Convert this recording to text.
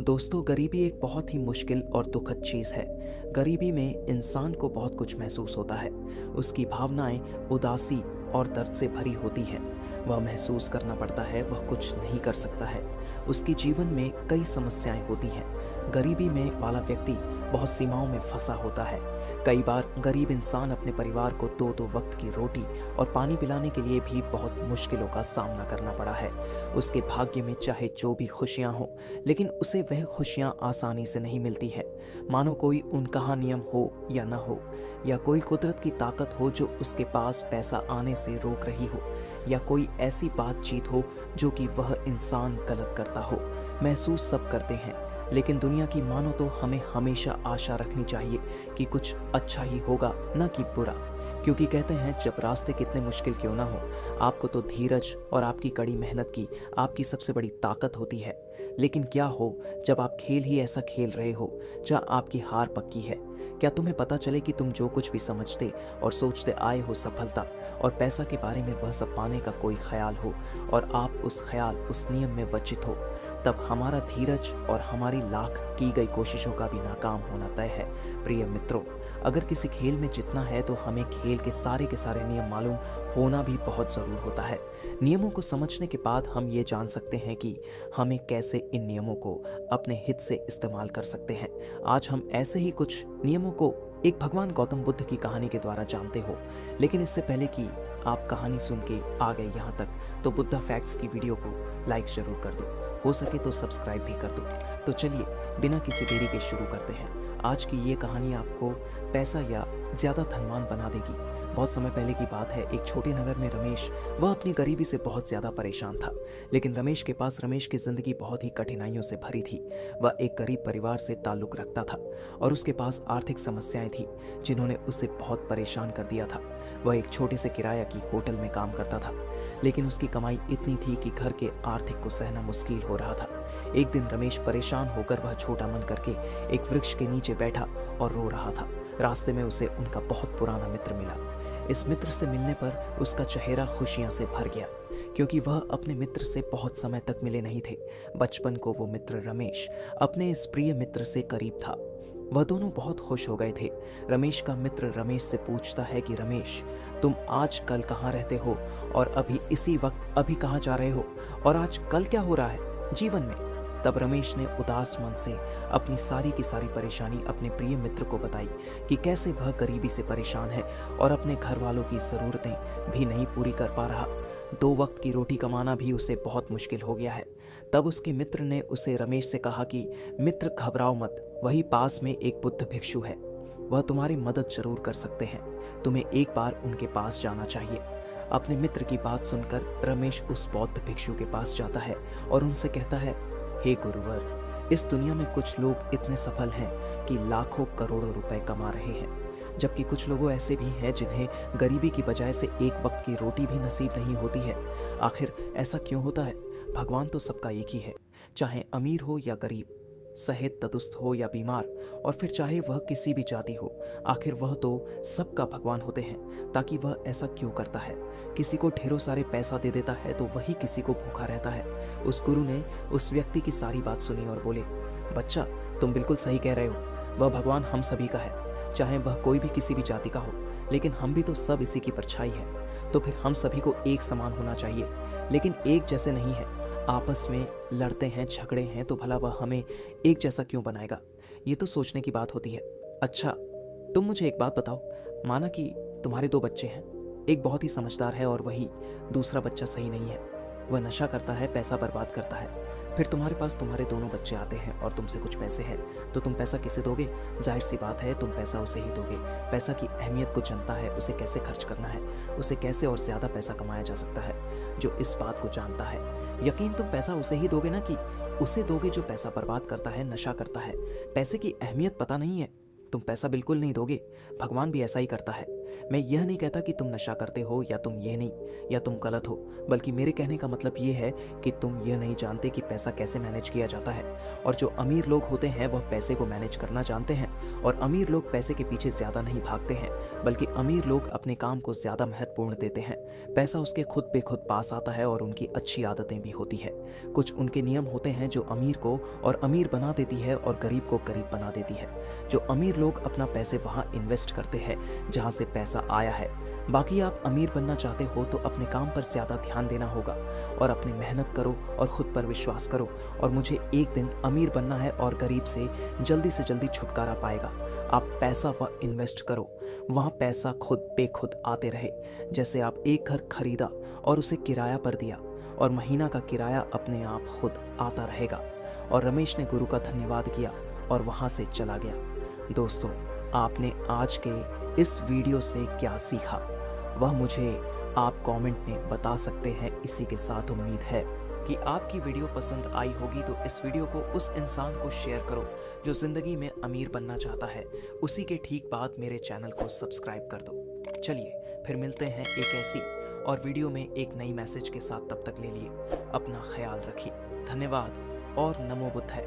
दोस्तों, गरीबी एक बहुत ही मुश्किल और दुखद चीज़ है। गरीबी में इंसान को बहुत कुछ महसूस होता है। उसकी भावनाएं उदासी और दर्द से भरी होती है। वह महसूस करना पड़ता है, वह कुछ नहीं कर सकता है। उसके जीवन में कई समस्याएं होती हैं। गरीबी में वाला व्यक्ति बहुत सीमाओं में फंसा होता है। कई बार गरीब इंसान अपने परिवार को दो दो वक्त की रोटी और पानी पिलाने के लिए भी बहुत मुश्किलों का सामना करना पड़ा है। उसके भाग्य में चाहे जो भी खुशियां हों, लेकिन उसे वह खुशियां आसानी से नहीं मिलती है। मानो कोई उनका नियम हो या ना हो, या कोई कुदरत की ताकत हो जो उसके पास पैसा आने से रोक रही हो, या कोई ऐसी बातचीत हो जो कि वह इंसान गलत करता हो। महसूस सब करते हैं, लेकिन दुनिया की मानो तो हमें हमेशा आशा रखनी चाहिए कि कुछ अच्छा ही होगा, न कि बुरा। क्योंकि कहते हैं जब रास्ते कितने मुश्किल क्यों ना हो, आपको तो धीरज और आपकी कड़ी मेहनत की आपकी सबसे बड़ी ताकत होती है। लेकिन क्या हो जब आप खेल ही ऐसा खेल रहे हो जहाँ आपकी हार पक्की है? क्या तुम्हें पता चले कि तुम जो कुछ भी समझते और सोचते आए हो सफलता और पैसा के बारे में, वह सब पाने का कोई ख्याल हो और आप उस ख्याल उस नियम में वंचित हो, तब हमारा धीरज और हमारी लाख की गई कोशिशों का भी नाकाम होना तय है। प्रिय मित्रों, अगर किसी खेल में जीतना है तो हमें खेल के सारे नियम मालूम होना भी बहुत ज़रूर होता है। नियमों को समझने के बाद हम ये जान सकते हैं कि हमें कैसे इन नियमों को अपने हित से इस्तेमाल कर सकते हैं। आज हम ऐसे ही कुछ नियमों को एक भगवान गौतम बुद्ध की कहानी के द्वारा जानते हो। लेकिन इससे पहले कि आप कहानी सुन के आ गए यहाँ तक, तो बुद्धा फैक्ट्स की वीडियो को लाइक जरूर कर दो, हो सके तो सब्सक्राइब भी कर दो। तो चलिए बिना किसी देरी के शुरू करते हैं। आज की ये कहानी आपको पैसा या ज़्यादा धनवान बना देगी। बहुत समय पहले की बात है, एक छोटे नगर में रमेश, वह अपनी गरीबी से बहुत ज़्यादा परेशान था। लेकिन रमेश की ज़िंदगी बहुत ही कठिनाइयों से भरी थी। वह एक गरीब परिवार से ताल्लुक़ रखता था और उसके पास आर्थिक समस्याएं थी जिन्होंने उसे बहुत परेशान कर दिया था। वह एक छोटे से किराया की होटल में काम करता था, लेकिन उसकी कमाई इतनी थी कि घर के आर्थिक को सहना मुश्किल हो रहा था। एक दिन रमेश परेशान होकर वह छोटा मन करके एक वृक्ष के नीचे बैठा और रो रहा था। रास्ते में उसे उनका बहुत पुराना मित्र मिला। इस मित्र से मिलने पर उसका चेहरा खुशियां से भर गया, क्योंकि वह अपने मित्र से बहुत समय तक मिले नहीं थे। बचपन को वो मित्र रमेश अपने इस प्रिय मित्र से करीब था। वह दोनों बहुत खुश हो गए थे। रमेश का मित्र रमेश से पूछता है कि रमेश, तुम आज कल कहाँ रहते हो और अभी इसी वक्त अभी कहाँ जा रहे हो, और आज कल क्या हो रहा है जीवन में? तब रमेश ने उदास मन से अपनी सारी की सारी परेशानी अपने प्रिय मित्र को बताई कि कैसे वह गरीबी से परेशान है और अपने घर वालों की ज़रूरतें भी नहीं पूरी कर पा रहा। 2 वक्त की रोटी कमाना भी उसे बहुत मुश्किल हो गया है। तब उसके मित्र ने उसे रमेश से कहा कि मित्र, घबराओ मत, वही पास में एक बुद्ध भिक्षु है, वह तुम्हारी मदद जरूर कर सकते हैं। तुम्हें एक बार उनके पास जाना चाहिए। अपने मित्र की बात सुनकर रमेश उस बौद्ध भिक्षु के पास जाता है और उनसे कहता है, हे गुरुवर, इस दुनिया में कुछ लोग इतने सफल हैं कि लाखों करोड़ों रुपए कमा रहे हैं, जबकि कुछ लोग ऐसे भी हैं जिन्हें गरीबी की बजाय से एक वक्त की रोटी भी नसीब नहीं होती है। आखिर ऐसा क्यों होता है? भगवान तो सबका एक ही है, चाहे अमीर हो या गरीब, सहित तटस्थ हो या बीमार, और फिर चाहे वह किसी भी जाति हो। आखिर वह तो सबका भगवान होते हैं। ताकि वह ऐसा क्यों करता है? किसी को ढेरों सारे पैसा दे देता है तो वही किसी को भूखा रहता है। उस गुरु ने उस व्यक्ति की सारी बात सुनी और बोले, बच्चा, तुम बिल्कुल सही कह रहे हो, वह भगवान हम सभी का है, चाहे वह कोई भी किसी भी जाति का हो, लेकिन हम भी तो सब इसी की परछाई है। तो फिर हम सभी को एक समान होना चाहिए, लेकिन एक जैसे नहीं है। आपस में लड़ते हैं, झगड़े हैं, तो भला वह हमें एक जैसा क्यों बनाएगा? ये तो सोचने की बात होती है। अच्छा, तुम मुझे एक बात बताओ, माना कि तुम्हारे 2 बच्चे हैं, एक बहुत ही समझदार है और वही दूसरा बच्चा सही नहीं है, वह नशा करता है, पैसा बर्बाद करता है। फिर तुम्हारे पास तुम्हारे दोनों बच्चे आते हैं और तुमसे कुछ पैसे हैं, तो तुम पैसा किसे दोगे? जाहिर सी बात है, तुम पैसा उसे ही दोगे। पैसा की अहमियत को जानता है, उसे कैसे खर्च करना है, उसे कैसे और ज़्यादा पैसा कमाया जा सकता है, जो इस बात को जानता है। यकीन तुम पैसा उसे ही दोगे ना, कि उसे दोगे जो पैसा बर्बाद करता है, नशा करता है? पैसे की अहमियत पता नहीं है, तुम पैसा बिल्कुल नहीं दोगे। भगवान भी ऐसा ही करता है। मैं यह नहीं कहता कि तुम नशा करते हो या तुम ये नहीं, या तुम गलत हो, बल्कि मेरे कहने का मतलब ये है कि तुम यह नहीं जानते कि पैसा कैसे मैनेज किया जाता है। और जो अमीर लोग होते हैं वह पैसे को मैनेज करना जानते हैं, और अमीर लोग पैसे के पीछे ज़्यादा नहीं भागते हैं, बल्कि अमीर लोग अपने काम को ज़्यादा महत्वपूर्ण देते हैं। पैसा उसके खुद पे खुद पास आता है और उनकी अच्छी आदतें भी होती है। कुछ उनके नियम होते हैं जो अमीर को और अमीर बना देती है और गरीब को गरीब बना देती है। जो अमीर लोग अपना पैसे वहाँ इन्वेस्ट करते हैं जहाँ से पैसा आया है। बाकी आप अमीर बनना चाहते हो तो अपने काम पर ज़्यादा ध्यान देना होगा और अपनी मेहनत करो और ख़ुद पर विश्वास करो, और मुझे एक दिन अमीर बनना है और गरीब से जल्दी छुटकारा पाएगा। आप पैसा वह इन्वेस्ट करो, वहाँ पैसा खुद बेखुद आते रहे। जैसे आप एक घर खरीदा और उसे किराया पर दिया, और महीना का किराया अपने आप खुद आता रहेगा। और रमेश ने गुरु का धन्यवाद किया और वहाँ से चला गया। दोस्तों, आपने आज के इस वीडियो से क्या सीखा वह मुझे आप कमेंट में बता सकते हैं। इसी के साथ उम्मीद है कि आपकी वीडियो पसंद आई होगी, तो इस वीडियो को उस इंसान को शेयर करो जो ज़िंदगी में अमीर बनना चाहता है। उसी के ठीक बाद मेरे चैनल को सब्सक्राइब कर दो। चलिए फिर मिलते हैं एक ऐसी और वीडियो में एक नई मैसेज के साथ। तब तक ले लिए अपना ख्याल रखिए। धन्यवाद और नमो बुद्धाय।